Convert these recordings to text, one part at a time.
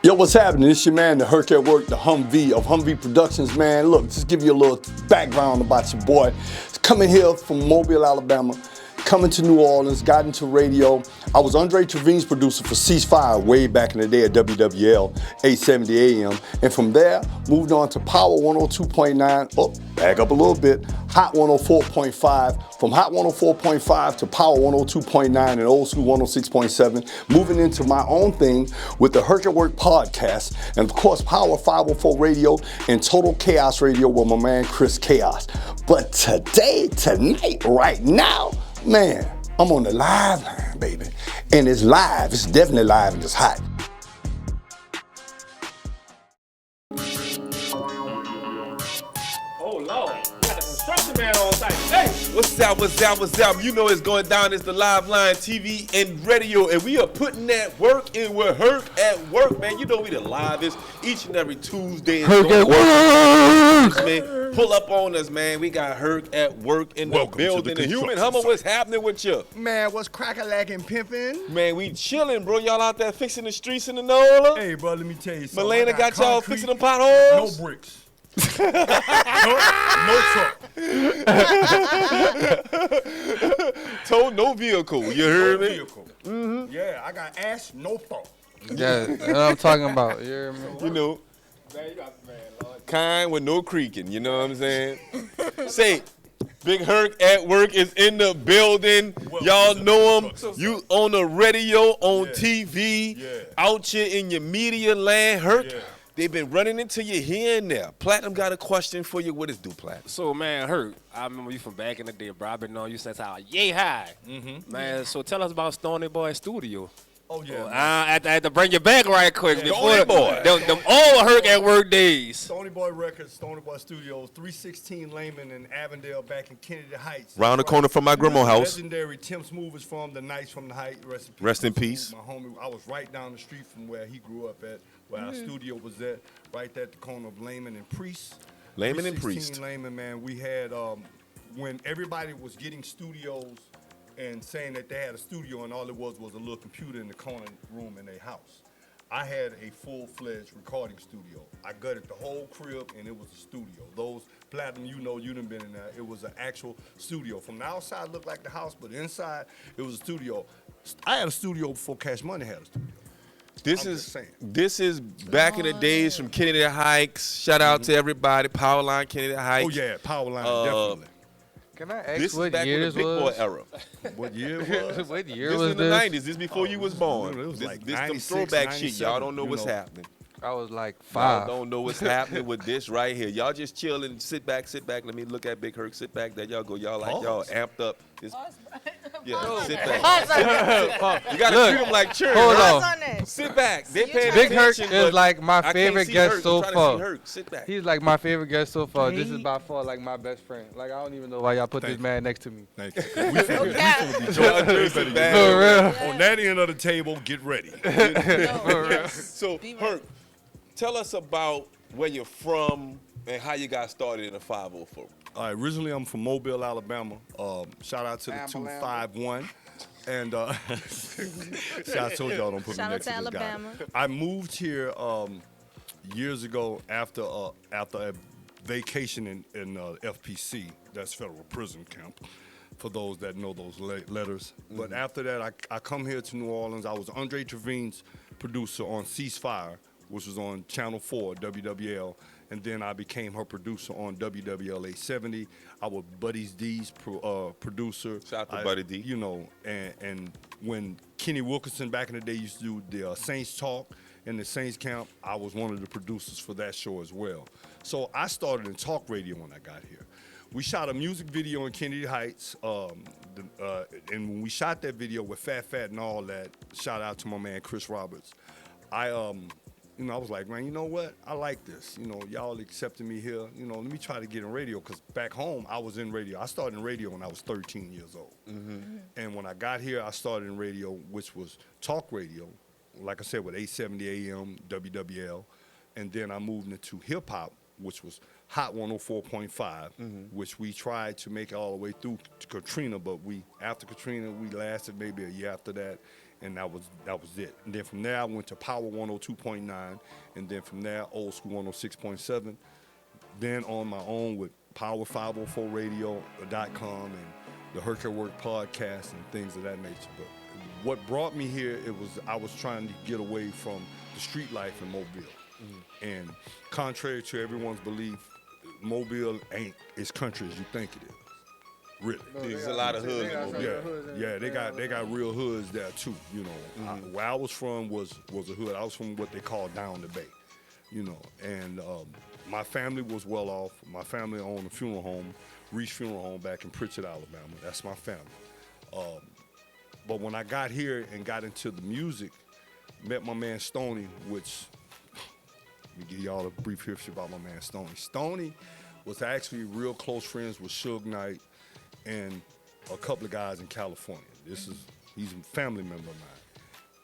Yo, what's happening? It's your man, the Herc at Work, the Humvee of Humvee Productions, man. Look, just give you a little background about your boy. He's coming here from Mobile, Alabama, coming to New Orleans, got into radio. I was Andre Trevine's producer for Ceasefire way back in the day at WWL, 870 AM. And from there, moved on to Power 102.9, back up a little bit, Hot 104.5. From Hot 104.5 to Power 102.9 and Old School 106.7, moving into my own thing with the Herc at Work podcast, and of course Power 504 Radio and Total Chaos Radio with my man Chris Chaos. But tonight, right now, man, I'm on the live line, baby. And it's live, it's definitely live and it's hot. Oh Lord, we got the construction man on site. Hey! What's up? You know it's going down. It's the Live Line TV and radio, and we are putting that work in with Herc at Work, man. You know we the livest each and every Tuesday. Herc at Work! Man, pull up on us, man. We got Herc at Work in the building. The Human Hummer, what's happening with you? Man, what's crack-a-lackin' pimpin'? Man, we chilling, bro. Y'all out there fixing the streets in the NOLA? Hey, bro, let me tell you something. Milena got y'all fixing them potholes? No bricks. no truck. Told no vehicle. You heard me? Vehicle. Mm-hmm. Yeah, I got ash, no thought. Yeah, that's what I'm talking about. You hear me? You know, Man, you got man, Lord. kind with no creaking. You know what I'm saying? Say, Big Herc at Work is in the building. Y'all know him. You on the radio, on TV, out here in your media land. Herc, they've been running into you here and there. Platinum got a question for you. What is Platinum? So man, Herc, I remember you from back in the day, bro. I've been knowing you since I was yay high. Man, so tell us about Stony Boy Studio. Oh, yeah. I had to bring you back right quick. Stony Boy. Them old Herc at Work days. Stony Boy Records, Stony Boy Studios, 316 Lehman and Avondale back in Kennedy Heights. Round the corner from my grandma's house. Legendary Tim Smooth is from the Knights from the Heights. Rest in peace. My homie, I was right down the street from where he grew up at, where our studio was at, right at the corner of Lehman and Priest. Lehman and 316 Priest. Lehman, man, we had, when everybody was getting studios and saying that they had a studio and all it was a little computer in the corner room in their house. I had a full-fledged recording studio. I gutted the whole crib and it was a studio. Those Platinum, you know, you done been in there. It was an actual studio. From the outside, it looked like the house, but inside, it was a studio. I had a studio before Cash Money had a studio. This is back in the days from Kennedy Heights. Shout out to everybody. Powerline Kennedy Heights. Oh yeah, Powerline, definitely. Can I ask This is what back year in the this Big Boy was? era. What year it was? What year This was in the this? 90s. This before you was born. It was This like some 96, throwback shit. 97, Y'all don't know you what's know. happening. I was like Y'all 5. don't know what's happening with this right here. Y'all just chilling, sit back. Let me look at Big Herc. Sit back. There y'all go. Y'all like y'all amped up. Yeah, sit back. You gotta treat them like children. Hold right? on. Sit back. They paying Big Herc attention, is but like my I can't favorite see guest Herc. so I'm trying to far. see Herc. Sit back. He's like my favorite guest so far. This is by far like my best friend. Like I don't even know why y'all put this man next to me. Thank you. We finna be Y'all joking. just Better bad. get For ready. real. On that end of the table, get ready. So, Herc, tell us about where you're from and how you got started in the 504. All right, originally I'm from Mobile, Alabama. Shout out to the 251. And see, I told y'all don't put Shout me out next to to this Alabama. guy. I moved here years ago after a vacation in FPC, that's Federal Prison Camp, for those that know those letters. But after that, I come here to New Orleans. I was Andre Trevine's producer on Ceasefire, which was on Channel 4, WWL. And then I became her producer on WWL 870. I was Buddy D's producer. Shout out to Buddy D. You know, and when Kenny Wilkinson back in the day used to do the Saints Talk in the Saints Camp, I was one of the producers for that show as well. So I started in talk radio when I got here. We shot a music video in Kennedy Heights, and when we shot that video with Fat and all that, shout out to my man Chris Roberts. I was like, man, you know what? I like this. You know, y'all accepting me here. You know, let me try to get in radio, because back home, I was in radio. I started in radio when I was 13 years old. And when I got here, I started in radio, which was talk radio, like I said, with 870 AM, WWL. And then I moved into hip-hop, which was Hot 104.5, which we tried to make it all the way through to Katrina, but after Katrina, we lasted maybe a year after that. and that was it. And then from there, I went to Power 102.9, and then from there, Old School 106.7. Then on my own with Power504Radio.com and the Herc at Work podcast and things of that nature. But what brought me here, I was trying to get away from the street life in Mobile. And contrary to everyone's belief, Mobile ain't as country as you think it is. Really. There's a lot of hoods in Mobile. Yeah, they got real hoods there too. You know, where I was from was a hood. I was from what they call down the bay. You know, and my family was well off. My family owned a funeral home, Rouge Funeral Home back in Pritchard, Alabama. That's my family. But when I got here and got into the music, met my man Stoney, which, let me give y'all a brief history about my man Stoney. Stoney was actually real close friends with Suge Knight and a couple of guys in California. He's a family member of mine.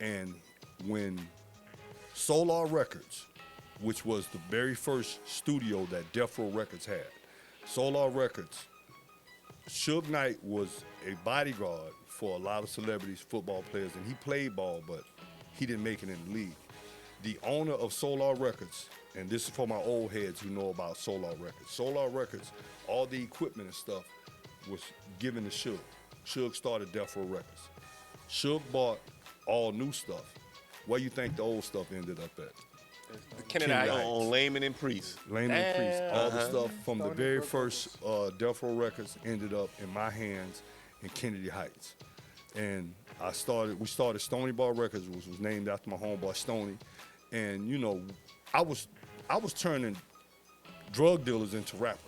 And when Solar Records, which was the very first studio that Death Row Records had, Solar Records, Suge Knight was a bodyguard for a lot of celebrities, football players, and he played ball, but he didn't make it in the league. The owner of Solar Records, and this is for my old heads who know about Solar Records. Solar Records, all the equipment and stuff was given to Suge. Suge started Death Row Records. Suge bought all new stuff. Where you think the old stuff ended up at? Kennedy On Layman and Priest. Layman and Priest. All the stuff from the very first Death Row Records ended up in my hands in Kennedy Heights. And we started Stony Bar Records, which was named after my homeboy Stoney. And you know, I was turning drug dealers into rappers.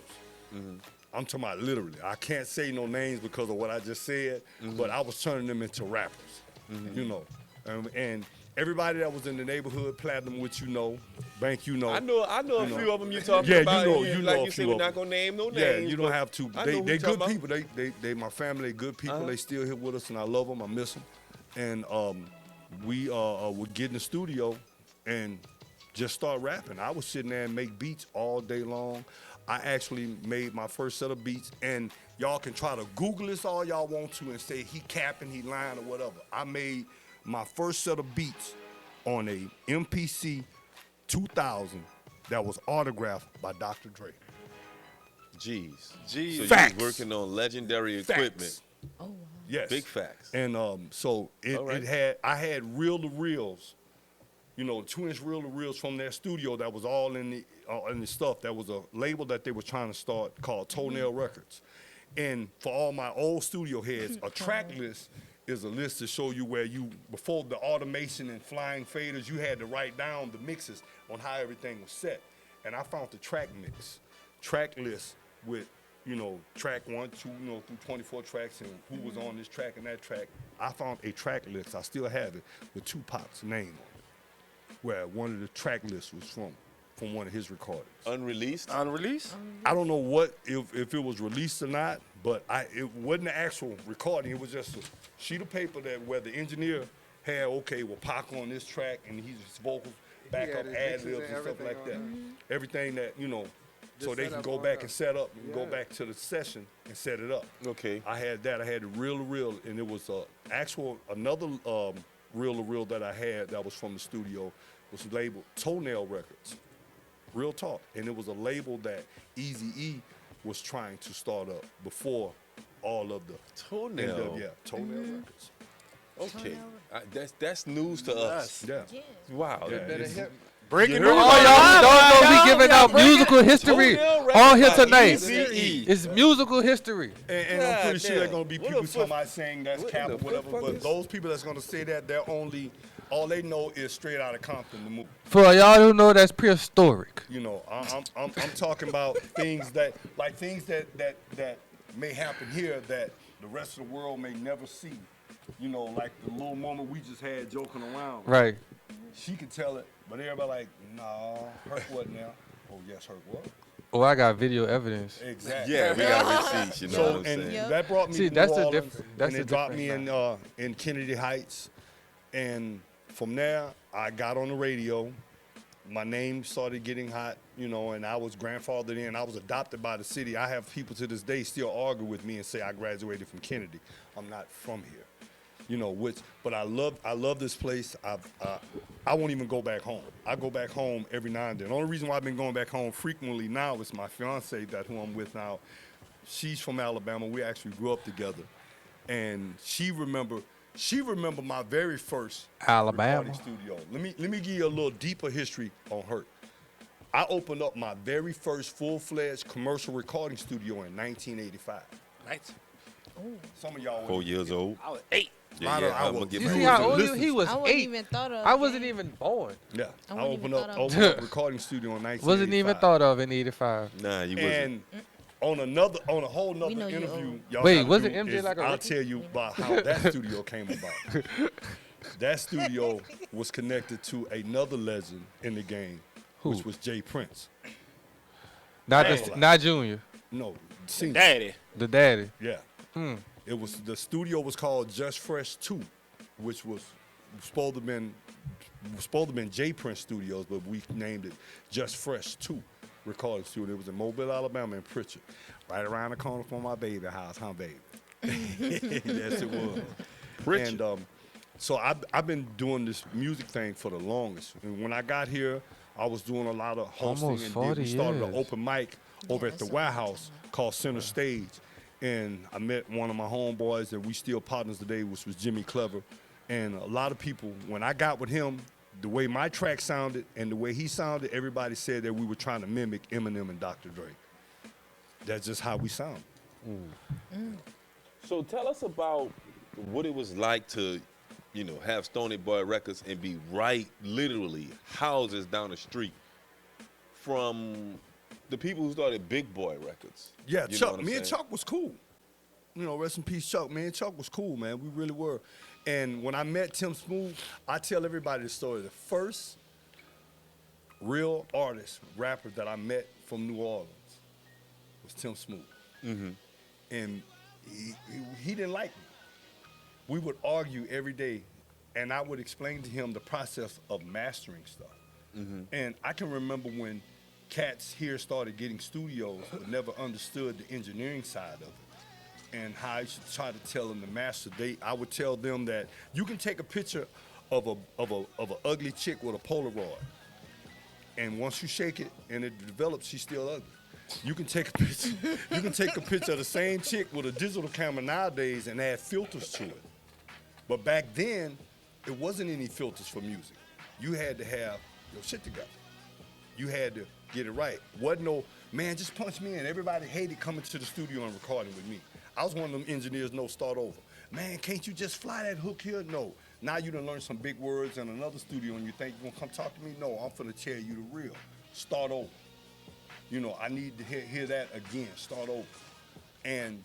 I'm talking about literally. I can't say no names because of what I just said, but I was turning them into rappers. You know, and everybody that was in the neighborhood, Platinum, which you know, Bank, you know. I know a few of them you talking about. You know like a you few said, we're of not them. gonna name no names. Yeah, you don't have to. I know who They you good talking people. They my family. They good people. They still here with us, and I love them. I miss them. And we would get in the studio and just start rapping. I was sitting there and make beats all day long. I actually made my first set of beats, and y'all can try to Google this all y'all want to and say he capping, he lying, or whatever. I made my first set of beats on a MPC 2000 that was autographed by Dr. Dre. Jeez. So Facts. you was working on legendary equipment. Oh, wow. Yes. Big facts. And so All right. I had reel-to-reels, you know, 2-inch reel-to-reels from their studio that was all in the stuff. That was a label that they were trying to start called Toenail Records. And for all my old studio heads, a track list is a list to show you where before the automation and flying faders, you had to write down the mixes on how everything was set. And I found the track list with, you know, track 1, 2, you know, through 24 tracks and who was on this track and that track. I found a track list, I still have it, with Tupac's name on it, where one of the track lists was from one of his recordings. Unreleased? Unreleased? I don't know what if it was released or not, but it wasn't the actual recording. It was just a sheet of paper where the engineer had, okay, well, Pac on this track and his vocals, back up ad libs and stuff like that. Everything that, you know, so they can go back and set up and go back to the session and set it up. Okay. I had that. I had the reel-to-reel, and it was another reel-to-reel that I had that was from the studio was labeled Toenail Records. Real talk. And it was a label that Eazy-E was trying to start up before all of the Toenail. Toenail Records. Okay. That's news to us. Yeah. Wow. Yeah, Breaking You news. heard Oh, y'all don't be giving out musical history Toenail on here Records by tonight. Eazy-E. It's musical history. And I'm pretty sure there's gonna be What people the talking fuck- about saying that's what cap the or whatever, fuck but is- those people that's gonna say that, all they know is Straight Outta Compton, the movie. For y'all who know, that's prehistoric. You know, I'm talking about things that may happen here that the rest of the world may never see. You know, like the little moment we just had joking around. Right. She could tell it, but everybody like, nah, Herc wasn't there. Oh yes, Herc was. Oh, I got video evidence. Exactly. Yeah, we got receipts, you know So what I'm and saying? that brought me See, to that's New the Orleans, that's and the it dropped me difference in Kennedy Heights, and from there I got on the radio. My name started getting hot, you know, and I was grandfathered in. I was adopted by the city. I have people to this day still argue with me and say I graduated from Kennedy. I'm not from here. You know, but I love this place. I won't even go back home. I go back home every now and then. The only reason why I've been going back home frequently now is my fiance, who I'm with now. She's from Alabama. We actually grew up together, and she remember my very first Alabama recording studio. Let me give you a little deeper history on Herc. I opened up my very first full-fledged commercial recording studio in 1985. Nice. Some of y'all 4 years old. I was 8. Yeah, I'm gonna get You my see words how in. old Listen. he was I wasn't 8. even thought of. I wasn't gang. even born. Yeah, I I wouldn't opened even up thought of a recording studio in 1985. Wasn't even thought of in '85. Nah, you wasn't. And on a whole nother We know you interview, old. y'all Wait, gotta wasn't do MJ is like a I'll rookie? tell you about how that studio came about. That studio was connected to another legend in the game, which was Jay Prince. Not Junior, No, senior. Daddy. the daddy. Yeah. It was the studio was called Just Fresh 2, which was supposed to have been Jay Prince Studios, but we named it Just Fresh 2 recording studio. It was in Mobile, Alabama, in Pritchard, right around the corner from my baby house, huh, baby? Yes, it was. Pritchard. And so I've been doing this music thing for the longest. And when I got here, I was doing a lot of hosting, Almost and 40 we started an years. open mic over at the that's a warehouse called Center Stage. And I met one of my homeboys, and we still partners today, which was Jimmy Clever. And a lot of people, when I got with him, the way my track sounded and the way he sounded, everybody said that we were trying to mimic Eminem and Dr. Dre. That's just how we sound. So tell us about what it was like to, have Stony Boy Records and be right, literally, houses down the street from the people who started Big Boy Records. Yeah, You know Chuck. what I'm Me and saying? Chuck was cool. Rest in peace, Chuck. Me and Chuck was cool, man. We really were. And when I met Tim Smooth, I tell everybody the story. The first real artist, rapper that I met from New Orleans was Tim Smooth. And he didn't like me. We would argue every day, and I would explain to him the process of mastering stuff. And I can remember when cats here started getting studios but never understood the engineering side of it and how I should try to tell them to master. I would tell them that you can take a picture of a ugly chick with a Polaroid, and once you shake it and it develops, she's still ugly. You can take a picture. You can take a picture of the same chick with a digital camera nowadays and add filters to it. But back then, it wasn't any filters for music. You had to have your shit together. You had to get it right. Wasn't no, man, just punch me in. Everybody hated coming to the studio and recording with me. I was one of them engineers, no, start over. Man, can't you just fly that hook here? No. Now you done learn some big words in another studio and you think you gonna come talk to me? No, I'm finna tell you the real. Start over. I need to hear that again, start over. And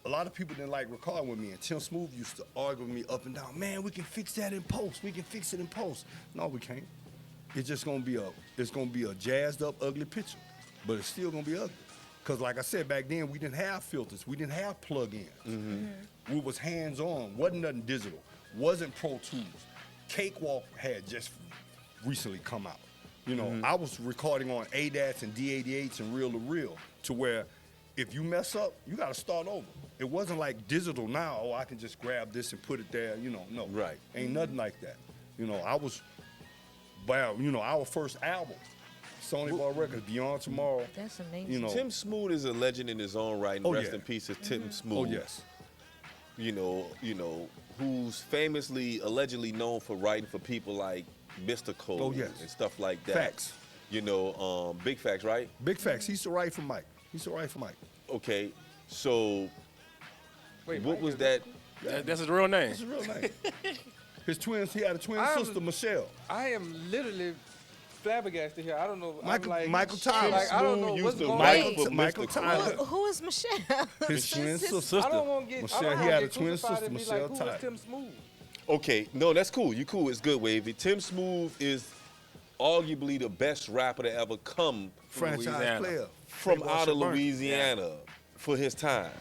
a lot of people didn't like recording with me, and Tim Smooth used to argue with me up and down. Man, we can fix that in post. We can fix it in post. No, we can't. It's just gonna be a jazzed up, ugly picture, but it's still gonna be ugly. Cause like I said back then, we didn't have filters, we didn't have plug-ins. We was hands-on, wasn't nothing digital, wasn't Pro Tools. Cakewalk had just recently come out. I was recording on ADATs and D88s and reel to reel, to where if you mess up, you gotta start over. It wasn't like digital now. Oh, I can just grab this and put it there. No. Right. Ain't nothing like that. Our first album, Sony Boy Records, Beyond Tomorrow. That's amazing. Tim Smooth is a legend in his own right, and Oh, rest yeah. in peace is Tim Smooth. Oh yes. Who's famously, allegedly known for writing for people like Mr. Cole Oh, yes. and stuff like that. Facts. Big Facts, right? Big facts. He used to write for Mike. Okay, so Wait, what Mike was is- that? That's his real name. That's his real name. He had a twin I sister, Michelle. I am literally flabbergasted here. I don't know. Michael Tyler. Like, I don't know Smooth what's used to going write on. for Michael Mr. Tyler. Who is Michelle? His twin sister. I don't want to get. Michelle, I don't he wanna had a get twin crucified sister, and be Michelle like, who Tyler. is Tim Smooth? Okay, no, that's cool. You cool. It's good, Wavy. Tim Smooth is arguably the best rapper to ever come Franchise Louisiana. player. from Playboy out of Shaburn. Louisiana for his time.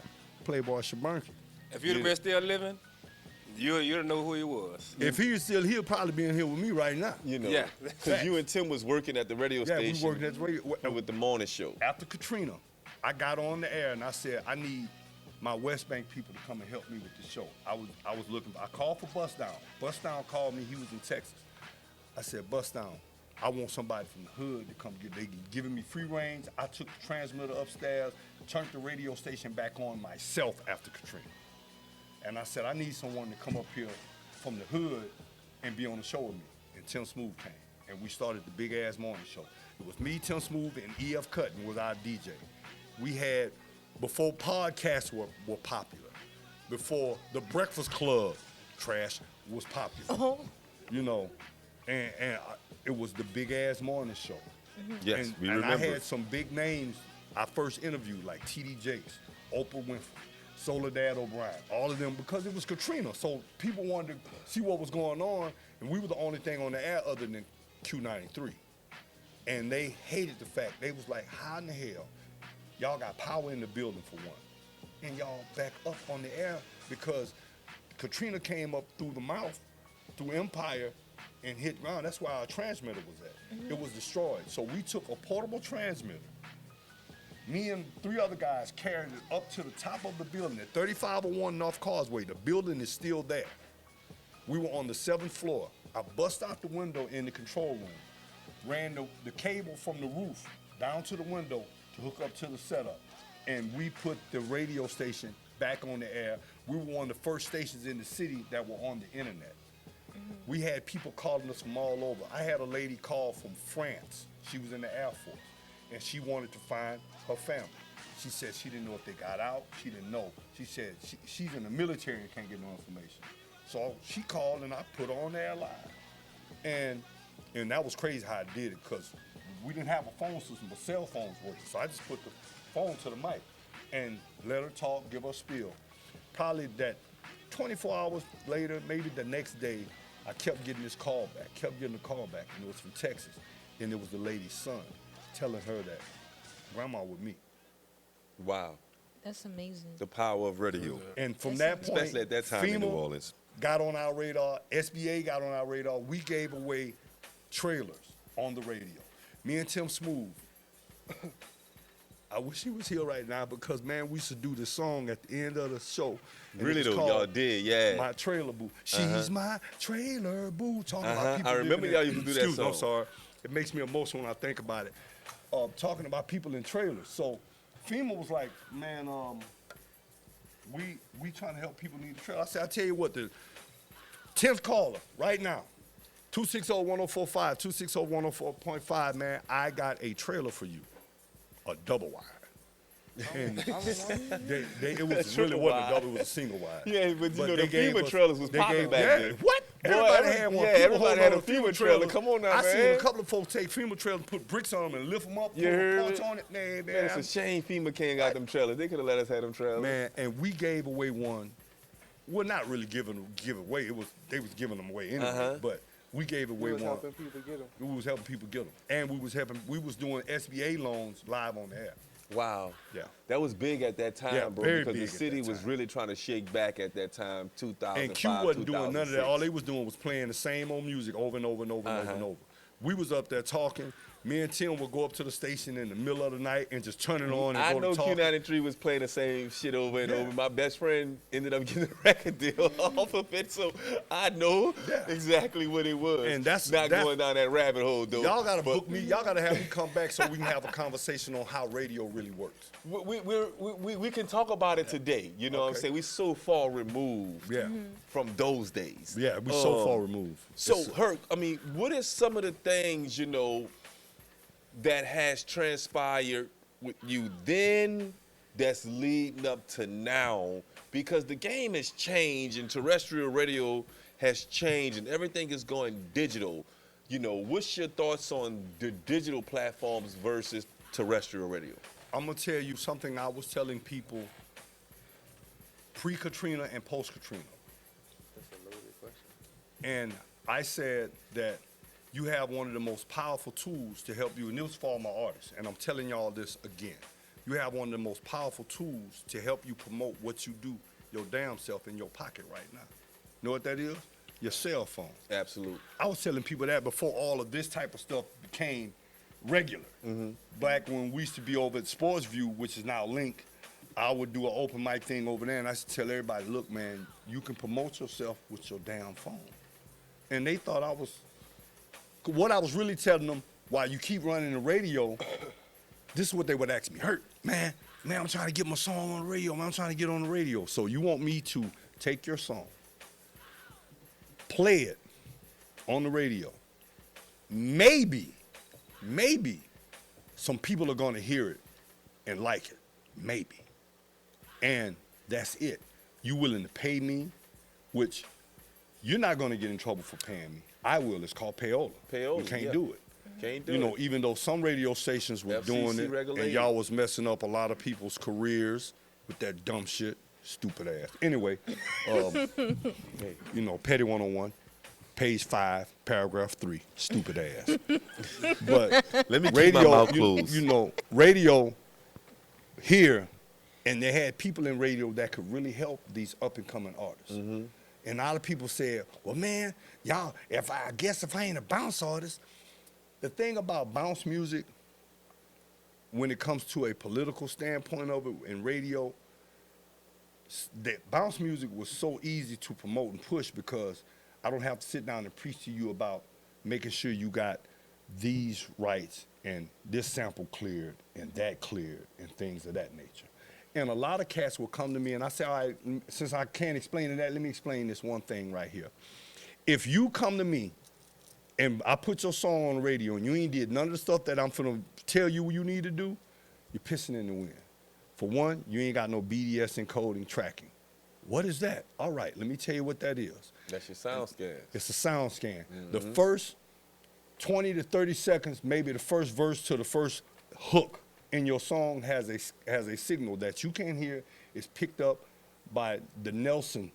Playboy Shaburn. If you'd have been still living, you'd know who he was. If he was still, he'll probably be in here with me right now. Yeah. Because you and Tim was working at the radio Yeah, we station working at the radio. with the morning show. After Katrina, I got on the air and I said, I need my West Bank people to come and help me with the show. I was looking. I called for Bust Down. Bust Down called me. He was in Texas. I said, Bust Down, I want somebody from the hood to come get. They giving me free range. I took the transmitter upstairs, turned the radio station back on myself after Katrina. And I said, I need someone to come up here from the hood and be on the show with me. And Tim Smooth came, and we started the Big Ass Morning Show. It was me, Tim Smooth, and E.F. Cutton was our DJ. We had, before podcasts were popular, before the Breakfast Club trash was popular, you know, and it was the Big Ass Morning Show. Yes, we and remember. I had some big names I first interviewed, like T.D. Jakes, Oprah Winfrey, Soledad O'Brien, all of them, because it was Katrina. So people wanted to see what was going on, and we were the only thing on the air other than Q93. And they hated the fact, they was like, how in the hell, y'all got power in the building for one, and y'all back up on the air because Katrina came up through the mouth, through Empire, and hit ground. That's where our transmitter was at. It was destroyed. So we took a portable transmitter. Me and 3 other guys carried it up to the top of the building at 3501 North Causeway. The building is still there. We were on the 7th floor. I bust out the window in the control room, ran the cable from the roof down to the window to hook up to the setup, and we put the radio station back on the air. We were one of the first stations in the city that were on the internet. We had people calling us from all over. I had a lady call from France. She was in the Air Force, and she wanted to find her family. She said she didn't know if they got out. She didn't know. She said she's in the military and can't get no information. So she called, and I put her on the air live. And that was crazy how I did it, because we didn't have a phone system, but cell phones worked. So I just put the phone to the mic and let her talk, give her a spiel. Probably that 24 hours later, maybe the next day, I kept getting this call back, and it was from Texas. And it was the lady's son telling her that Grandma with me. Wow. That's amazing. The power of radio. And from That's that point, Especially at that time in New Orleans. got on our radar, SBA got on our radar. We gave away trailers on the radio. Me and Tim Smooth. I wish he was here right now, because, man, we used to do this song at the end of the show. And Really it was though, called y'all did, yeah. My Trailer Boo. She's my trailer boo. Talking about people I remember living y'all in- used to do that Excuse me, song. I'm sorry. It makes me emotional when I think about it. Talking about people in trailers. So FEMA was like, man, we trying to help people need a trailer. I said, I tell you what, the 10th caller right now, 260-1045, 260-104.5, man, I got a trailer for you, a double wide. And it was really wasn't a double, it was a single wide. Yeah, but you know, the they gave FEMA us- trailers was they popping gave- back yeah, then. What? Boy, Everybody had one. yeah, People everybody holding had on a to FEMA trailer. Come on now, I seen man. a couple of folks take FEMA trailers, put bricks on them, and lift them up, put You a heard punch it? on it. Man, Man, it's a shame FEMA can't got them trailers. They could have let us have them trailers. Man, and we gave away one. Well, not really give away. They was giving them away anyway. But we gave away We was one. helping people get them. We was helping people get them, and we was doing SBA loans live on the air. Wow. Yeah. That was big at that time, Yeah, bro, very because big the at city that was time. really trying to shake back at that time, 2005, And Q wasn't doing none of that. All they 2006. was doing was playing the same old music over and over and over and over and over. We was up there talking. Me and Tim would go up to the station in the middle of the night and just turn it on and I go know to talk. Q93 was playing the same shit over and Yeah. over. My best friend ended up getting a record deal off of it, so I know Yeah. exactly what it was. And that's- not that's- going down that rabbit hole, though. Y'all gotta But book me. Y'all gotta have me come back so we can have a conversation on how radio really works. we can talk about it today. You know what I'm Okay. saying? We're so far removed Yeah. from those days. Yeah, we so far removed. So, Herc, I mean, what are some of the things, you know, that has transpired with you then that's leading up to now? Because the game has changed and terrestrial radio has changed and everything is going digital. You know, what's your thoughts on the digital platforms versus terrestrial radio? I'm gonna tell you something I was telling people pre-Katrina and post-Katrina. That's a loaded question. And I said that you have one of the most powerful tools to help you, and this is for all my artists, and I'm telling y'all this again. You have one of the most powerful tools to help you promote what you do your damn self in your pocket right now. Know what that is? Your cell phone. Absolutely. I was telling people that before all of this type of stuff became regular. Back when we used to be over at Sports View, which is now Link, I would do an open mic thing over there, and I used to tell everybody, look, man, you can promote yourself with your damn phone. And they thought what I was really telling them, while you keep running the radio, this is what they would ask me, Herc, man, I'm trying to get my song on the radio, man, I'm trying to get on the radio. So you want me to take your song, play it on the radio. Maybe some people are gonna hear it and like it, maybe. And that's it. You willing to pay me, which you're not gonna get in trouble for paying me. I will, it's called payola. Payola, You can't yeah. do it. Can't do You it. know, even though some radio stations were FCC doing it, regulated. and y'all was messing up a lot of people's careers with that dumb shit, stupid ass. Anyway, you know, Petty 101, page 5, paragraph 3, stupid ass. But Let me keep radio, my mouth closed. you know, radio here, and they had people in radio that could really help these up and coming artists. And a lot of people said, well, man, y'all, if I ain't a bounce artist, the thing about bounce music, when it comes to a political standpoint of it in radio, that bounce music was so easy to promote and push because I don't have to sit down and preach to you about making sure you got these rights and this sample cleared and that cleared and things of that nature. And a lot of cats will come to me and I say, all right, since I can't explain that, let me explain this one thing right here. If you come to me and I put your song on the radio and you ain't did none of the stuff that I'm finna tell you you need to do, you're pissing in the wind. For one, you ain't got no BDS encoding tracking. What is that? All right, let me tell you what that is. That's your sound scan. It's a sound scan. The first 20 to 30 seconds, maybe the first verse to the first hook in your song has a signal that you can't hear. It's picked up by the Nelson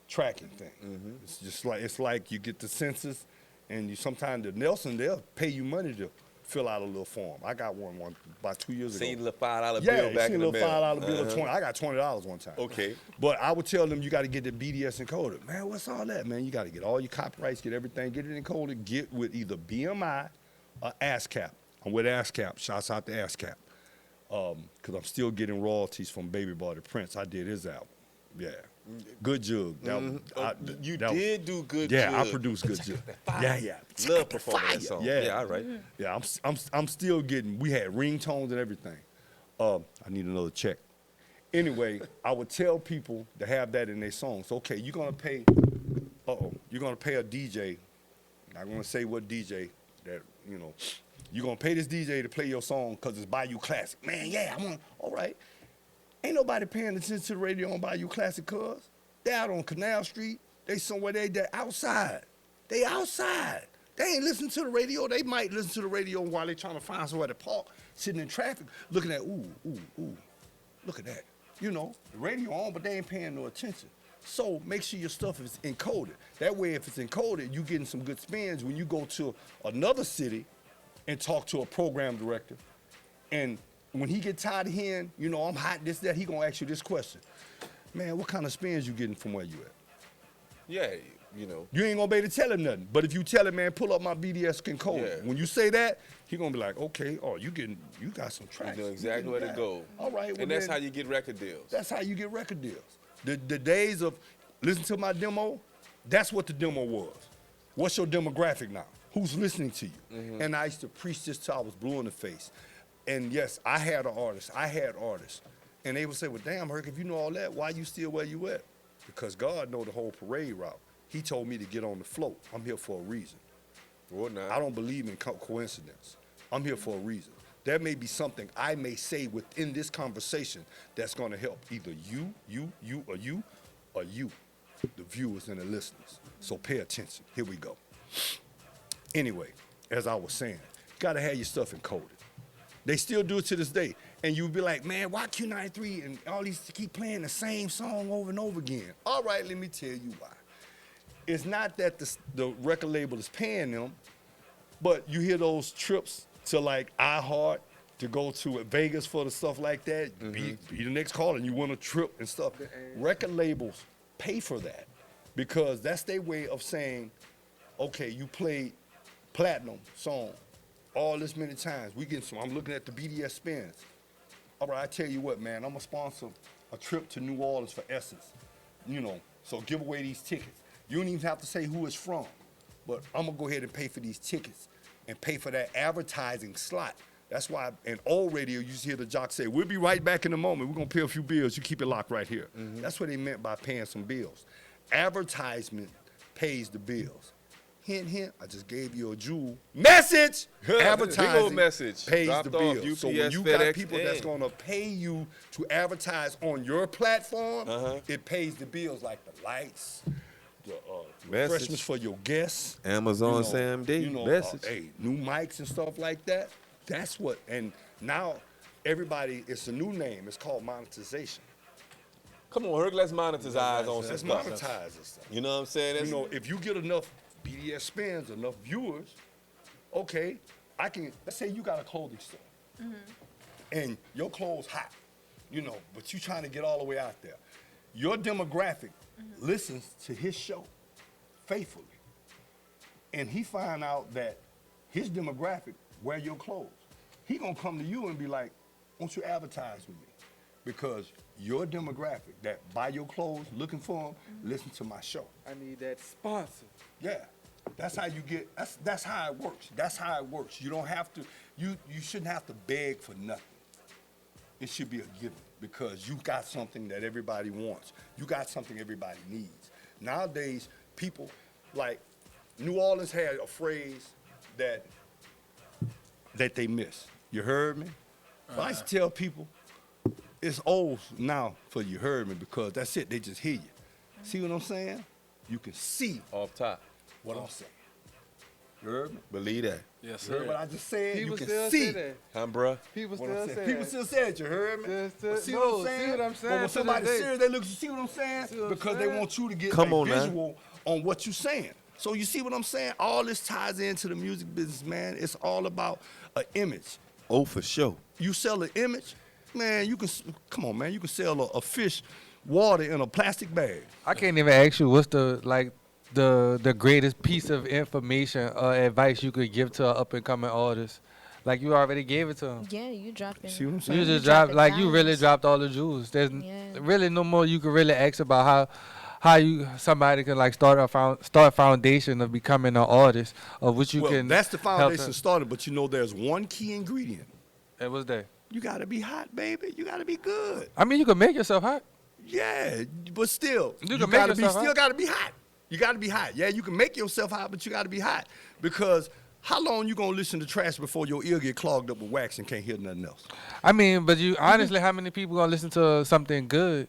tracking thing. It's like you get the census, and sometimes the Nelson, they'll pay you money to fill out a little form. I got one about 2 years ago. Seen the $5 Yeah, bill back in the seen a little mail. $5 bill of 20. I got $20 one time. Okay. But I would tell them you got to get the BDS encoded. Man, what's all that, man? You got to get all your copyrights, get everything, get it encoded, get with either BMI or ASCAP. I'm with ASCAP. Shouts out to ASCAP. Because I'm still getting royalties from Baby Boy the Prince. I did his album. Yeah. Good Jug. You did do Good Yeah, Jug. I produced Good Jug. Yeah. Love performing that song. Yeah. All right. Yeah, I'm still getting, we had ringtones and everything. I need another check. Anyway, I would tell people to have that in their songs. Okay, you're gonna pay a DJ. I'm gonna say what DJ that, you know, you're gonna pay this DJ to play your song because it's Bayou Classic. Man, yeah, all right. Ain't nobody paying attention to the radio on Bayou Classic, cuz. They out on Canal Street. They somewhere they're outside. They outside. They ain't listening to the radio. They might listen to the radio while they trying to find somewhere to park, sitting in traffic, looking at, ooh, look at that. You know, the radio on, but they ain't paying no attention. So make sure your stuff is encoded. That way, if it's encoded, you getting some good spins when you go to another city and talk to a program director. And when he get tired of hearing, you know, I'm hot, this, that, he gonna ask you this question. Man, what kind of spins you getting from where you at? Yeah, you know. You ain't gonna be able to tell him nothing. But if you tell him, man, pull up my BDS encode. Yeah. When you say that, he gonna be like, okay, you got some tracks. You know exactly where to go. All right. Well, And that's then, how you get record deals. That's how you get record deals. The days of listen to my demo, that's what the demo was. What's your demographic now? Who's listening to you? And I used to preach this till I was blue in the face. And yes, I had artists. And they would say, well, damn, Herc, if you know all that, why you still where you at? Because God know the whole parade route. He told me to get on the float. I'm here for a reason. Well, now. I don't believe in coincidence. I'm here for a reason. There may be something I may say within this conversation that's going to help either you, or you, the viewers and the listeners. So pay attention. Here we go. Anyway, as I was saying, you got to have your stuff encoded. They still do it to this day. And you'll be like, man, why Q93 and all these keep playing the same song over and over again? All right, let me tell you why. It's not that the record label is paying them, but you hear those trips to like iHeart to go to Vegas for the stuff like that, be the next caller and you win a trip and stuff. Record labels pay for that because that's their way of saying, okay, you played platinum song all this many times. We getting some, I'm looking at the BDS spins. all right, I tell you what, man, I'm gonna sponsor a trip to New Orleans for Essence. You know, so give away these tickets. You don't even have to say who it's from, but I'm gonna go ahead and pay for these tickets and pay for that advertising slot. That's why in old radio, you used to hear the jock say, we'll be right back in a moment. We're gonna pay a few bills. You keep it locked right here. That's what they meant by paying some bills. Advertisement pays the bills. Hint, hint, I just gave you a jewel. Message! Advertising message. pays Dropped the off bills. So UPS, when you FedEx, got people that's gonna pay you to advertise on your platform, it pays the bills like the lights, the Message. refreshments for your guests. Amazon Sam D. Message. Hey, new mics and stuff like that. That's what, and now everybody, it's a new name. It's called monetization. Come on, Herc, let's monetize on some Let's stuff. monetize this stuff. You know what I'm saying? You That's, know, if you get enough BDS spins, enough viewers, okay, I can, let's say you got a clothing store and your clothes hot, you know, but you trying to get all the way out there. Your demographic listens to his show faithfully. And he find out that his demographic wear your clothes. He gonna come to you and be like, won't you advertise with me? Because your demographic that buy your clothes, looking for them, listen to my show. I need that sponsor. Yeah, that's how you get, that's how it works. That's how it works. You don't have to, you shouldn't have to beg for nothing. It should be a given because you got something that everybody wants. You got something everybody needs. Nowadays, people, like, New Orleans had a phrase that they miss. You heard me? But I used to tell people, it's old now for you heard me because that's it, they just hear you. See what I'm saying? You can see off top. what I'm saying. You heard me? Believe that. Yes, You heard sir. what I just said? People you can still see say that. Huh, bruh? People what still I'm say saying. People that. still say it, you heard me? Still- But see no, what I'm see saying? what I'm But saying when to somebody's this day. serious, they look, see what I'm saying? See what I'm Because they saying? want you to get Come a on now. visual on what you're saying. So you see what I'm saying? All this ties into the music business, man. It's all about an image. Oh, for sure. You sell an image, man, you can, come on, man, you can sell a fish water in a plastic bag. I can't even ask you what's the greatest piece of information or advice you could give to an up and coming artist. Like you already gave it to him. Yeah, you dropping. See what I'm saying? You just dropping dropped like you really diamonds. dropped all the jewels. There's Yeah. really no more you could really ask about how somebody can like start a foundation of becoming an artist of which you Well, can. that's the help foundation them. started, but you know there's one key ingredient. And what's that? You gotta be hot, baby. You gotta be good. I mean, you can make yourself hot. Yeah, but still, You can make yourself still hot. gotta be hot. You gotta be hot. Yeah, you can make yourself hot, but you gotta be hot. Because how long you gonna listen to trash before your ear get clogged up with wax and can't hear nothing else? I mean, but you honestly, how many people gonna listen to something good?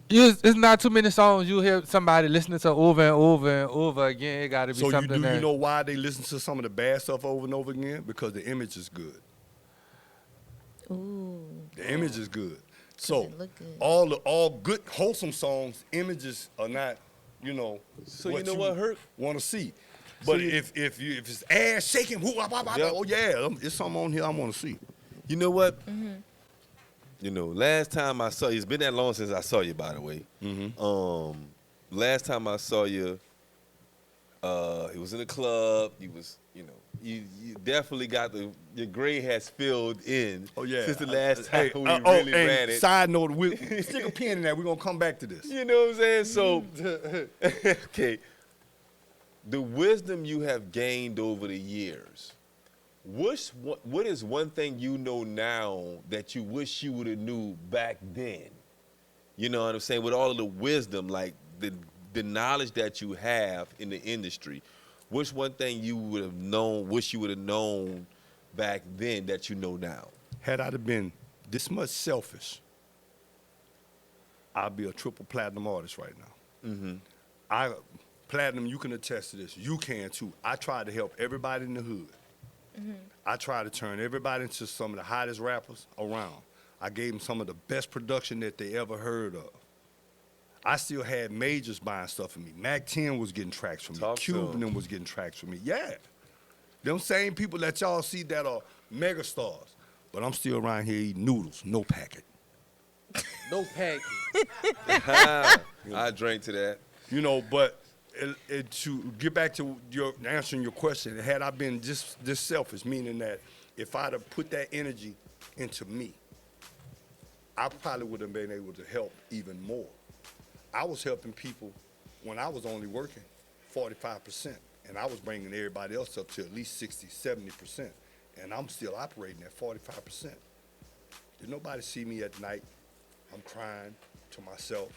It's not too many songs you hear somebody listening to over and over and over again. It got to be So something you know why they listen to some of the bad stuff over and over again? Because the image is good. Ooh. The image is good. So it look good. all good wholesome songs, images are not, So you know what, Herc? want to see. But if it's ass shaking, whoo, wah, wah, wah, Yep. oh yeah, it's something on here I want to see. You know what? You know, last time I saw you, it's been that long since I saw you, by the way. Last time I saw you, it was in the club. You was, you definitely got your gray has filled in. Oh yeah. Since the last time we really and ran it. Side note, stick a pin in that. We're gonna come back to this. You know what I'm saying? So, okay, the wisdom you have gained over the years. What is one thing you know now that you wish you would have knew back then? You know what I'm saying? With all of the wisdom, like the knowledge that you have in the industry, what's one thing you would have known, wish you would have known back then that you know now? Had I have been this much selfish, I'd be a triple platinum artist right now. Platinum, you can attest to this. You can too. I tried to help everybody in the hood. I tried to turn everybody into some of the hottest rappers around. I gave them some of the best production that they ever heard of. I still had majors buying stuff from me. Mac 10 was getting tracks from me. Talk to Cuban 'em. was getting tracks from me. Yeah. Them same people that y'all see that are megastars. But I'm still around here eating noodles, no packet. No package. I drank to that. But to get back to answering your question, had I been just this selfish, meaning that if I'd have put that energy into me, I probably would have been able to help even more. I was helping people when I was only working 45%, and I was bringing everybody else up to at least 60, 70%, and I'm still operating at 45%. Did nobody see me at night? I'm crying to myself,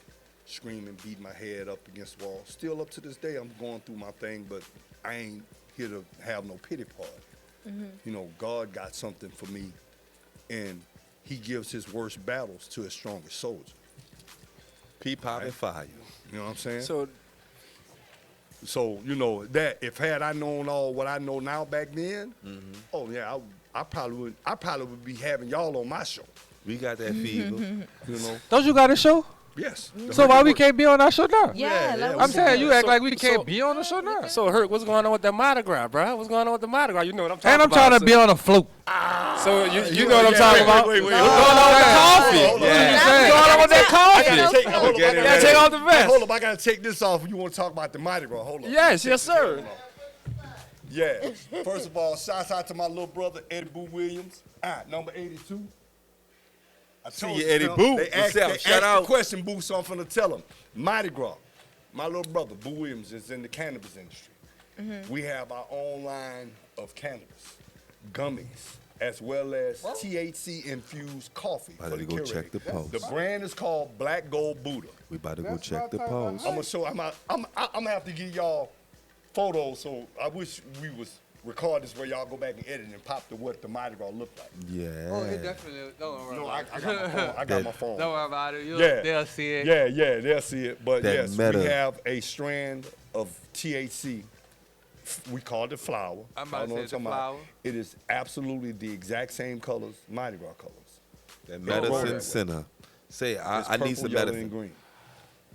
screaming, beating my head up against the wall. Still up to this day, I'm going through my thing, but I ain't here to have no pity party. You know, God got something for me, and he gives his worst battles to his strongest soldier. Pea pop and fire. You know what I'm saying? So, you know, that if had I known all what I know now back then, oh yeah, I probably would be having y'all on my show. We got that fever. You know? Don't you got a show? Yes. So why we can't be on our show now? Yeah, I'm saying you act So- like we can't so- be on the show now. so Herc, what's going on with that Mardi Gras, bro? What's going on with the Mardi Gras? You know what I'm talking about. And I'm trying to be on a float. So you know what I'm talking about? wait. What's going on with the coffee? Hold on. What's going on with that coffee? Hold up, I Yeah, gotta take off the vest. Hold up, I gotta take this off. You want to talk about the Mardi Gras? Hold on. Yes, sir. Yeah. First of all, shouts out to my little brother Eddie Boo Williams. Number 82. I told you, Eddie them, Boo. They asked, Yourself. they Shout asked out. the question, Boo, so I'm finna tell them. Mardi Gras. My little brother, Boo Williams, is in the cannabis industry. We have our own line of cannabis, gummies, as well as THC-infused coffee. About for to the go Keurig. check the post. The brand is called Black Gold Buddha. We about to go check the post. I'm gonna show. I'm gonna have to give y'all photos. So I wish we was record this where y'all go back and edit and pop to what the Mardi Gras look like. Yeah. Oh, it definitely. Don't worry No, about I it. got my phone. I got my phone. Don't worry about it. Yeah. They'll see it. Yeah, they'll see it. But That yes, meta. we have a strand of THC. We call it flower. I'm about to Y'all know say what I'm the talking about. flower. It is absolutely the exact same colors, Mardi Gras colors. That roll that way. medicine center. Say, It's I need purple, some yellow, medicine. and green.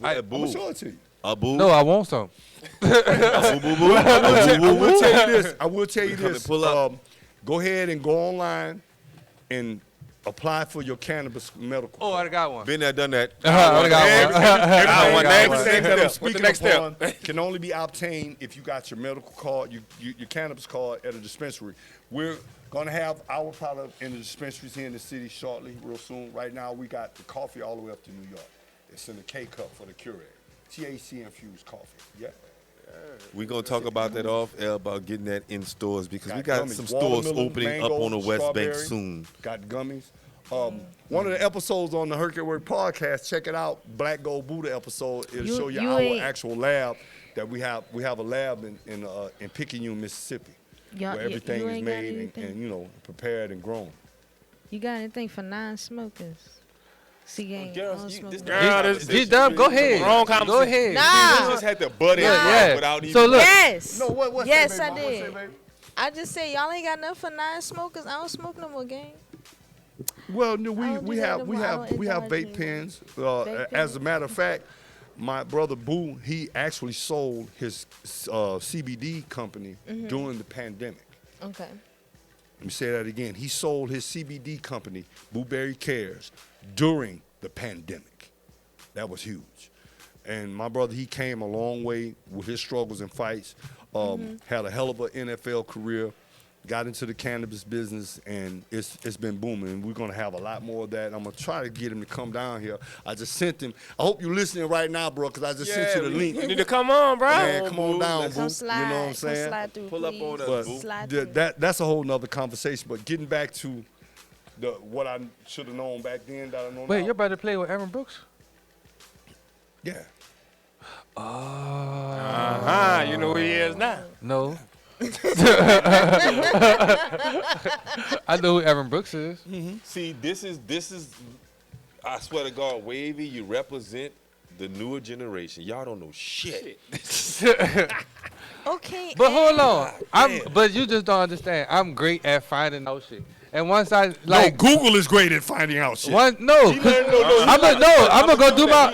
Hey, I'm gonna show it to you. A boo. No, I want some. Boo, boo, boo. I will tell you this. I will tell you Come and this. pull up. Go ahead and go online and apply for your cannabis medical. Oh, I got one. Been there, done that. I got one. Everything that I'm What's the speaking next upon can only be obtained if you got your medical card, your cannabis card at a dispensary. We're gonna have our product in the dispensaries here in the city shortly, real soon. Right now, we got the coffee all the way up to New York. It's in the K cup for the Keurig, THC infused coffee. Yeah. We're going to talk about that off air about getting that in stores because we got gummies, some stores watermelon, opening up mango, on the West Bank strawberry. soon. Got gummies. One of the episodes on the Herc at Work podcast, check it out. Black Gold Buddha episode. It'll show you our actual lab that we have. We have a lab in Picayune, Mississippi, where everything is made and prepared and grown. You got anything for non-smokers? See, you ain't Girls, on you- smoking. this- Girl, this- G-Dub, go ahead. Wrong Go conversation. ahead. Nah. You just had to butt in Yeah. without even. So look, Yes. What? Yes, I did. I just said y'all ain't got enough for non-smokers. I don't smoke no more, gang. Well, no, I don't we do that have no we more. I have don't we have indulge vape in pens. Vape As a pens. matter of fact, my brother Boo, he actually sold his CBD company during the pandemic. Okay. Let me say that again. He sold his CBD company, Blueberry Cares, during the pandemic. That was huge. And my brother, he came a long way with his struggles and fights. Had a hell of an NFL career. Got into the cannabis business, and it's been booming. We're gonna have a lot more of that. I'm gonna try to get him to come down here. I just sent him. I hope you're listening right now, bro, because I just sent you the link. You need to come on, bro. Man, come on down, boo. Come slide. You know what I'm Come saying? slide through, Pull up please. on us, But boo. Slide th- through. that's a whole nother conversation. But getting back to what I should have known back then that I know wait, now. you're about to play with Aaron Brooks? Yeah. You know who he is now. No. I know who Aaron Brooks is. See, this is. I swear to God, Wavy, you represent the newer generation. Y'all don't know shit. Okay. But hold on, but you just don't understand. I'm great at finding out shit, and once I like Google is great at finding out shit. I'm gonna go do my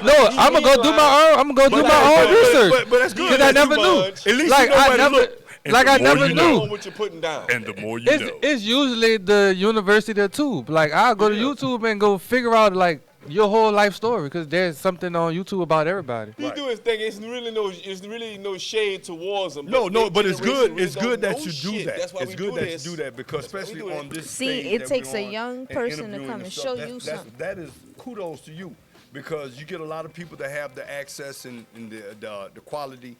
own research. But that's good. Because I never knew. At least Like you know I where to never, look. And like the I more never you knew. know what you're putting down. And the more you know. It's usually the University of Tube. Like I'll go to YouTube and go figure out like your whole life story, because there's something on YouTube about everybody. He do his thing. It's really no shade towards him. No, but it's good. Really It's good that know you do shit. that. That's why It's we good do that this. you do that because That's why we especially do it. on this See, stage it that takes we're a on young and person to interviewing come and stuff, show you something. That is kudos to you because you get a lot of people that have the access and the quality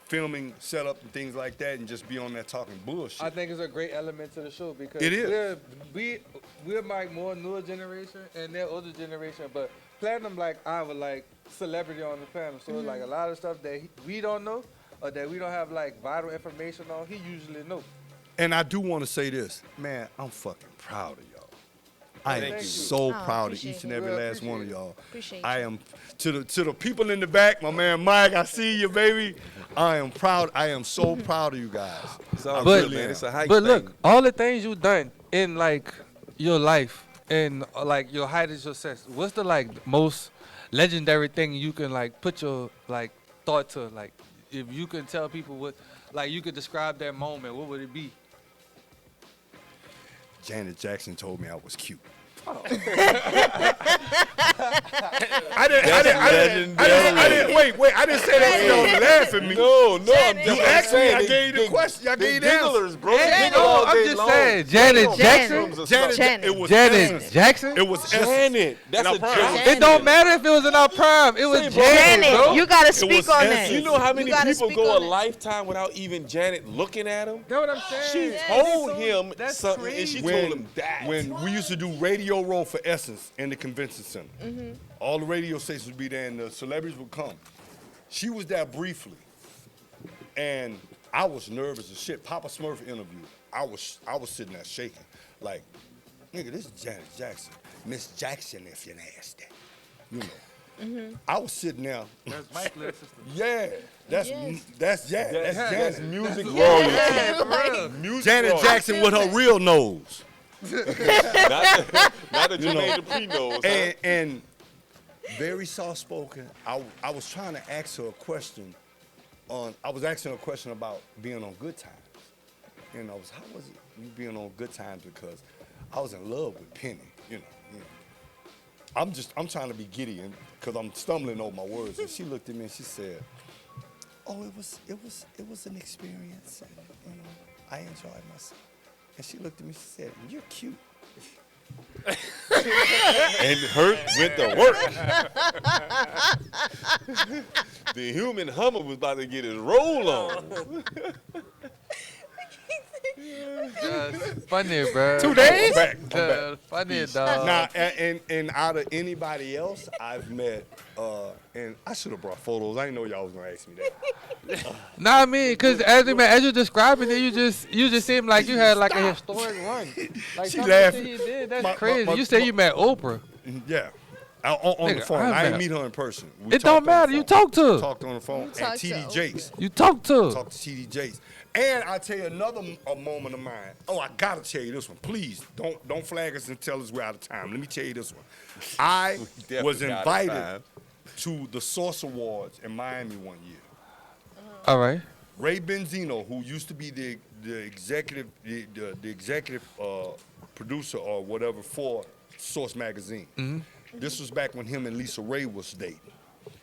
filming setup and things like that and just be on there talking bullshit. I think it's a great element to the show because It is. we're like more newer generation and they're older generation, but Platinum like our like celebrity on the panel. So it's like a lot of stuff that we don't know or that we don't have like vital information on, he usually knows. And I do want to say this, man, I'm fucking proud of y'all. I am so proud of appreciate each and it. every Well, last one of y'all. Appreciate I you. am to the people in the back, my man Mike, I see you, baby. I am proud. I am so proud of you guys. It's all But- good, man. It's a hype But thing. look, all the things you done in like your life and like your height of success, what's the like most legendary thing you can like put your like thought to? Like if you can tell people what, like you could describe that moment, what would it be? Janet Jackson told me I was cute. That's I didn't. Wait. I didn't say that for y'all to laugh at me. No, Janet. I'm You asked me, I saying gave you the question. I gave you the answer. gigglers, bro. Janet, Giggle all I'm day just long. saying, Janet Jackson. Janet. It was Janet essence. Jackson. It was essence. Janet. That's a prime. joke. It don't matter if it was in our prime. It was Say, bro. Janet, Janet, bro. you gotta was speak on that. essence. You know how You many gotta people speak go a on it. lifetime without even Janet looking at him? That's what I'm saying. She told him That's something, and crazy. she told him that. When we used to do Radio Row for Essence in the convention center, all the radio stations would be there and the celebrities would come. She was there briefly, and I was nervous as shit. Papa Smurf interview. I was sitting there shaking, like, nigga, this is Janet Jackson, Miss Jackson, if you're nasty, you know. I was sitting there. That's Mike's little sister. Yeah, that's Yes. That's music royalty. Yeah, for real. Music Janet royalty. Jackson with her real nose. Not that you made the pre-nose. Huh? And very soft spoken. I was trying to ask her a question I was asking her a question about being on Good Times. You know, how was it you being on Good Times? Because I was in love with Penny, you know. I'm trying to be giddy because I'm stumbling over my words. And she looked at me and she said, "Oh, it was an experience, and you know, I enjoyed myself." And she looked at me and she said, "You're cute." And Herc went to work. The human Hummer was about to get his roll on. Just funny, bro. 2 days? I'm back. Funny, dog. Now, and out of anybody else I've met, and I should have brought photos. I didn't know y'all was gonna ask me that. Nah, I mean, cause as you're describing it, you just seem like you had like a historic run. Like She some of the laughing. shit he did, that's My- crazy. my- you said you met Oprah. Yeah, on the Nigga, phone. I've I didn't met- meet her in person. We It talked don't on the matter. You phone. talk to her. Talked on the phone. And talked to TD Oprah. Jakes. You talk to her. Talked to TD Jakes. And I tell you another a moment of mine. Oh, I gotta tell you this one. Please don't flag us and tell us we're out of time. Let me tell you this one. I definitely was out of invited time. to the Source Awards in Miami one year. All right. Ray Benzino, who used to be the executive producer or whatever for Source Magazine. This was back when him and Lisa Ray was dating.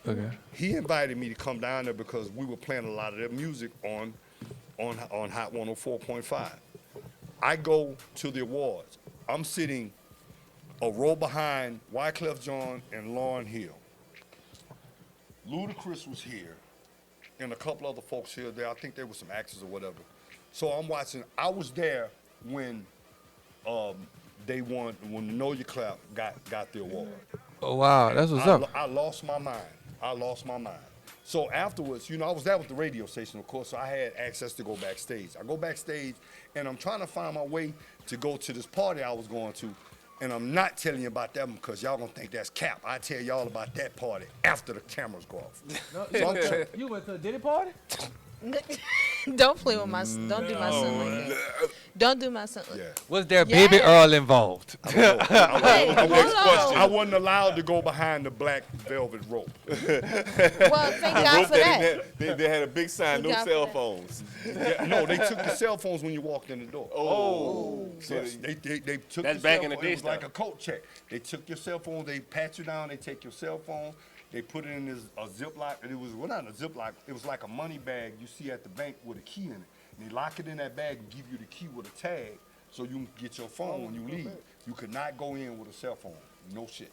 Okay. He invited me to come down there because we were playing a lot of their music on Hot 104.5. I go to the awards. I'm sitting a row behind Wyclef Jean and Lauryn Hill. Ludacris was here, and a couple other folks here there. I think they were some actors or whatever. So I'm watching. I was there when they won, when Know Your Clap got the award. Oh wow, that's what's up. I lost my mind. So afterwards, you know, I was there with the radio station, of course, so I had access to go backstage. I go backstage, and I'm trying to find my way to go to this party I was going to, and I'm not telling you about that one because y'all gonna think that's cap. I tell y'all about that party after the cameras go off. You went to a Diddy party? Don't play with my. Don't do my son like that. Don't do my son. Yeah. Was there baby Yes. Earl involved? Hey, hold I on. wasn't allowed to go behind the black velvet rope. Well, thank God for that. They had a big sign, no Thank God for cell that. phones. Yeah, no, they took the cell phones when you walked in the door. Oh. Yes, they took That's your back cell in the phone. day It was like stuff. a coat check. They took your cell phone, they pat you down, they take your cell phone, they put it in a Ziploc, and it was, well, not a Ziploc, it was like a money bag you see at the bank with a key in it. And they lock it in that bag and give you the key with a tag so you can get your phone when you leave. You could not go in with a cell phone. No shit.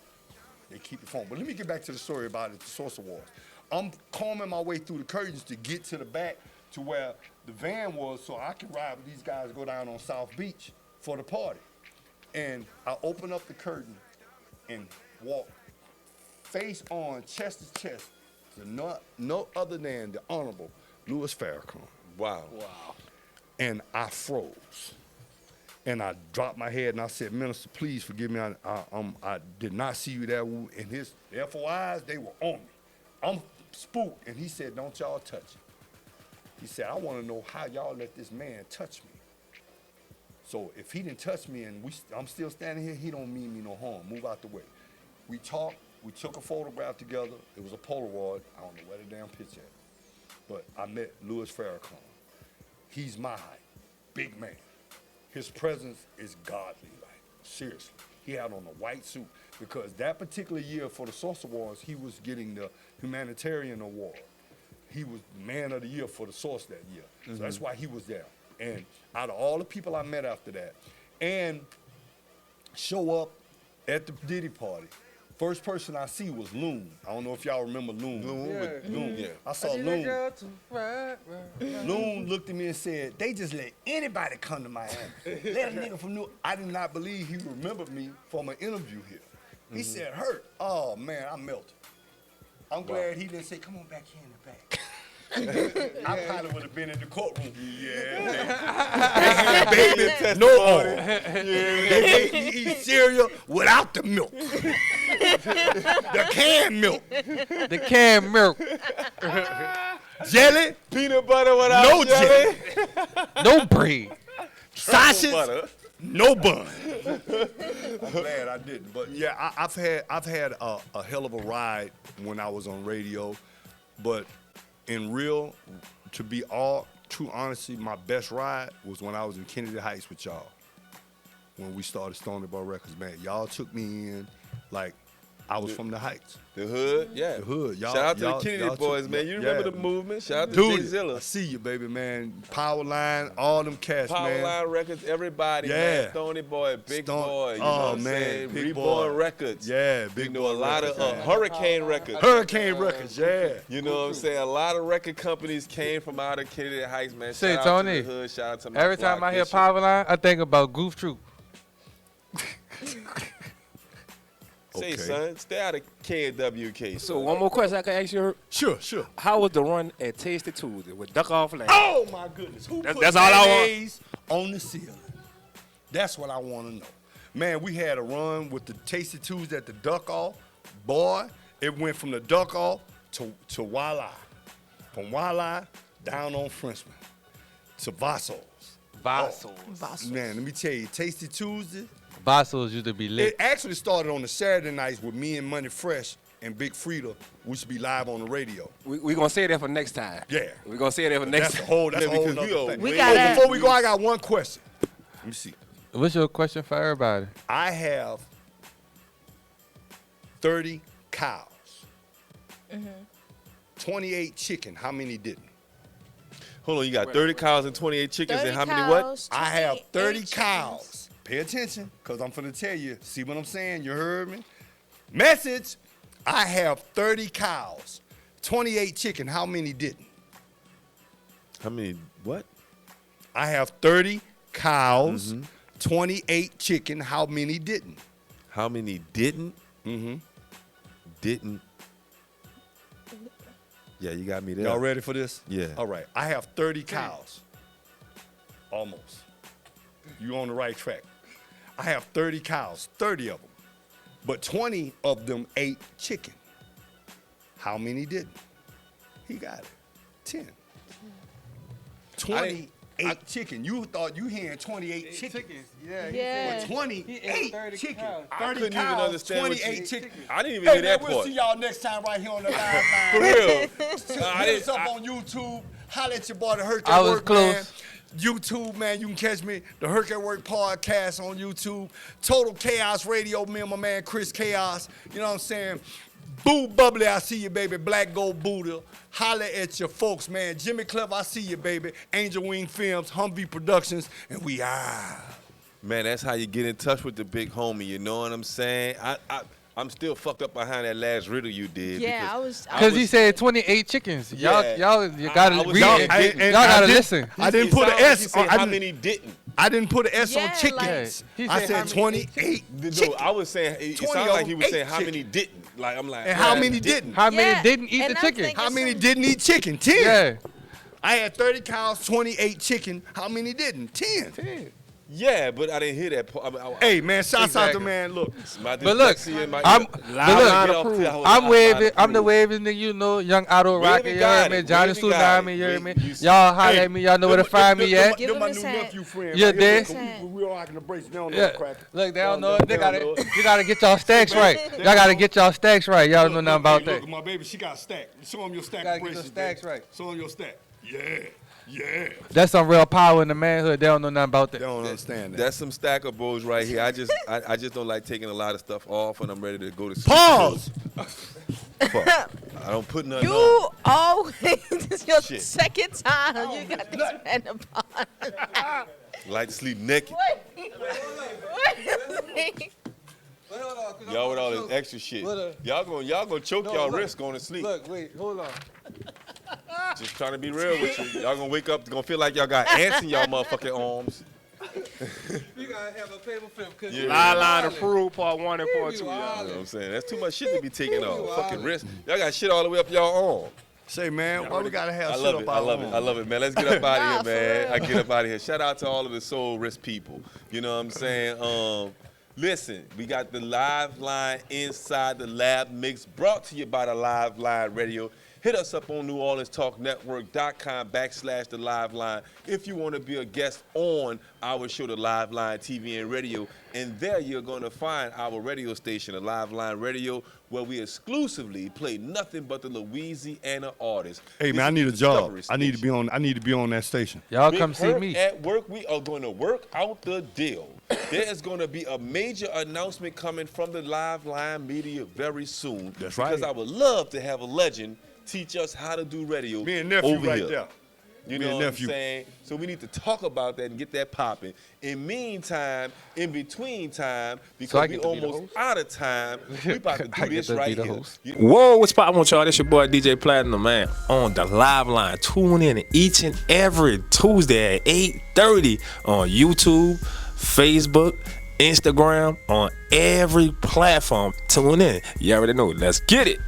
They keep your phone. But let me get back to the story about it, the Source Awards. I'm combing my way through the curtains to get to the back to where the van was so I could ride with these guys, go down on South Beach for the party. And I open up the curtain and walk face on, chest to chest, to no other than the Honorable Louis Farrakhan. Wow. And I froze. And I dropped my head and I said, Minister, please forgive me. I did not see you there. And his FOIs, they were on me. I'm spooked. And he said, don't y'all touch him. He said, I want to know how y'all let this man touch me. So if he didn't touch me and I'm still standing here, he don't mean me no harm. Move out the way. We talked. We took a photograph together. It was a Polaroid. I don't know where the damn picture at. But I met Louis Farrakhan. He's my height. Big man. His presence is godly, like, seriously. He had on a white suit because that particular year for the Source Awards, he was getting the humanitarian award. He was man of the year for the Source that year. So that's why he was there. And out of all the people I met after that, and show up at the Diddy party, first person I see was Loon. I don't know if y'all remember Loon. Loon. Yeah. I saw Loon. Loon looked at me and said, they just let anybody come to Miami. Let a nigga from New. I did not believe he remembered me from an interview here. He said, Herc. Oh, man, I melted. I'm glad he didn't say, come on back here in the back. I probably would have been in the courtroom. Yeah, baby, no oil. They made me eat cereal without the milk. The canned milk. The canned milk. Jelly, Peanut butter without no jelly. jelly. No bread. Sausage, butter. no bun. I'm glad I didn't. But yeah, I've had a hell of a ride when I was on radio. But in real, to be all true honesty, my best ride was when I was in Kennedy Heights with y'all. When we started Stony Bar Records, man. Y'all took me in like I was from the Heights. The hood, yeah. The hood. Y'all, Shout out to the y'all- Kennedy y'all boys, took- man. You yeah. remember the movement? Shout out to Dude, Jay I Zilla. see you, baby, man. Powerline, all them cats, man. Powerline Records, everybody, Yeah. man. Stony Boy, Big Boy, you know Oh, what I'm man, saying? Big Reborn Boy. Records. Yeah, Big You know, Boy a lot Records, of man. Hurricane Records. Hurricane Records, yeah. You know what I'm saying? A lot of record companies came from out of Kennedy Heights, man. Say, Shout out Tony, to the hood. Shout out to my Every time block, I hear Bishop. Powerline, I think about Goof Troop. Say, Okay. son, stay out of KWK. So one more question I can ask you. Herc. Sure. How was the run at Tasty Tuesday with Duck Off Land? Oh, my goodness. Who put That's all I want. mayonnaise on the ceiling? That's what I want to know. Man, we had a run with the Tasty Tuesday at the Duck Off. Boy, it went from the Duck Off to Walla. From Walla down on Frenchman to Vassos. Vassals. Man, let me tell you, Tasty Tuesday, Vassals used to be lit. it actually started on the Saturday nights with me and Money Fresh and Big Frida. We should be live on the radio. We gonna say that for next time. Yeah. We gonna say that for next That's a time. whole, that's Yeah, a whole because nother we are thing. We way gotta- over- Before we go, I got one question. Let me see. What's your question for everybody? I have 30 cows. 28 chicken. How many didn't? Hold on, you got 30 cows and 28 chickens, 30 and how many what? cows, I have 30 28 cows. chickens. Pay attention, because I'm finna tell you. See what I'm saying? You heard me? Message. I have 30 cows. 28 chicken. How many didn't? How many what? I have 30 cows. 28 chicken. How many didn't? How many didn't? Mm-hmm. Didn't. Yeah, you got me there. Y'all ready for this? Yeah. All right. I have 30 cows. Almost. You on the right track. I have 30 cows, 30 of them. But 20 of them ate chicken. How many didn't? He got it. 10. 20 28 chicken. You thought you hearing 28 chickens. Yeah. Yeah. But 28 chicken. cows. 30 I couldn't even cows, understand what 28 you- chicken. I didn't even Hey, hear man, that we'll part. see y'all next time right here on the live line. For real. Hit us up on YouTube. Holla at your boy, the Herc I at was Work, close. man. YouTube, man, you can catch me, the Herc at Work podcast on YouTube. Total Chaos Radio, me and my man Chris Chaos. You know what I'm saying? Boo Bubbly, I see you, baby. Black Gold Buddha. Holla at your folks, man. Jimmy Clever, I see you, baby. Angel Wing Films, Humvee Productions, and we are. Man, that's how you get in touch with the big homie. You know what I'm saying? I'm still fucked up behind that last riddle you did. Yeah, I was. Because he said 28 chickens. Y'all you gotta I was read saying it. didn't. Y'all gotta listen. I didn't It put an sounded like S he on said how many didn't. I didn't put an S Yeah, on like- chickens. He I said said how many 28 No, chickens. I was saying, it sounded like he was saying how many didn't. Like, I'm like, And how many didn't? How many Yeah, didn't eat and the I'm chicken? thinking- How many didn't eat chicken? 10. Yeah. I had 30 cows, 28 chicken. How many didn't? 10. yeah, but I didn't hear that part. Hey, man, shouts out to, Exactly. man, look. My But look, dyslexia and my- I'm I'm waving. I'm the waving nigga, you know, young Otto Wavy Rocket, you got heard me? it. Johnny Wavy got Tsunami, it. you heard me? You- Y'all holler at me, y'all know where to find me at. Give They're him my his new hat. nephew friend. Yeah, right here. this. We all rocking the brace. They don't know Yeah. the crack. Look, they don't know. They They don't gotta, know. you gotta get y'all stacks right. Y'all gotta get y'all stacks right. Y'all know nothing about Look, that. my baby, she got a stack. Show them your stack Gotta of get your braces. stacks baby. right. Show them your stack. Yeah. That's some real power in the manhood. They don't know nothing about They that. don't understand that. That's some stacker bros right here. I just don't like taking a lot of stuff off when I'm ready to go to sleep. Pause. Fuck. I don't put nothing on. You always. This is your Shit. second time you got this man upon. Like to sleep naked. Wait. Y'all with all this extra shit. Y'all gonna choke y'all look. wrist going to sleep. Look, wait, hold on. Just trying to be real with you. Y'all gonna wake up, gonna feel like y'all got ants in y'all motherfucking arms. You gotta have a paper flip. Cause Yeah. Lie, lie, to prove part 1 and part 2. You know what I'm saying? That's too much shit to be taking off. Fucking wrist. Y'all got shit all the way up y'all arm. Say, man, why we gotta have I shit love up it. our I love it. arm? I love it, man. Let's get up out Nah, of here, man. for I get up out of here. Shout out to all of the soul wrist people. You know what I'm saying? Listen, we got the live line inside the lab mix brought to you by the Live Line Radio. Hit us up on NewOrleansTalkNetwork.com/the live line if you want to be a guest on our show, the Live Line TV and Radio. And there you're going to find our radio station, the Live Line Radio, where we exclusively play nothing but the Louisiana artists. Hey, This man, I is need a the job. Discovery I need to Station. be on that station. Y'all Big come see Herc me. At work, we are going to work out the deal. There is going to be a major announcement coming from the Live Line Media very soon. That's right. Because I would love to have a legend teach us how to do radio Me and nephew over right here. there. You Me know and what nephew. I'm saying? So we need to talk about that and get that popping. In meantime, in between time, because I we get to be the almost host? out of time, we about to I do get this to be right the here. host. Whoa, what's poppin' with y'all? This your boy DJ Platinum, man, on the live line. Tune in each and every Tuesday at 8:30 on YouTube, Facebook, Instagram, on every platform. Tune in. You already know. Let's get it.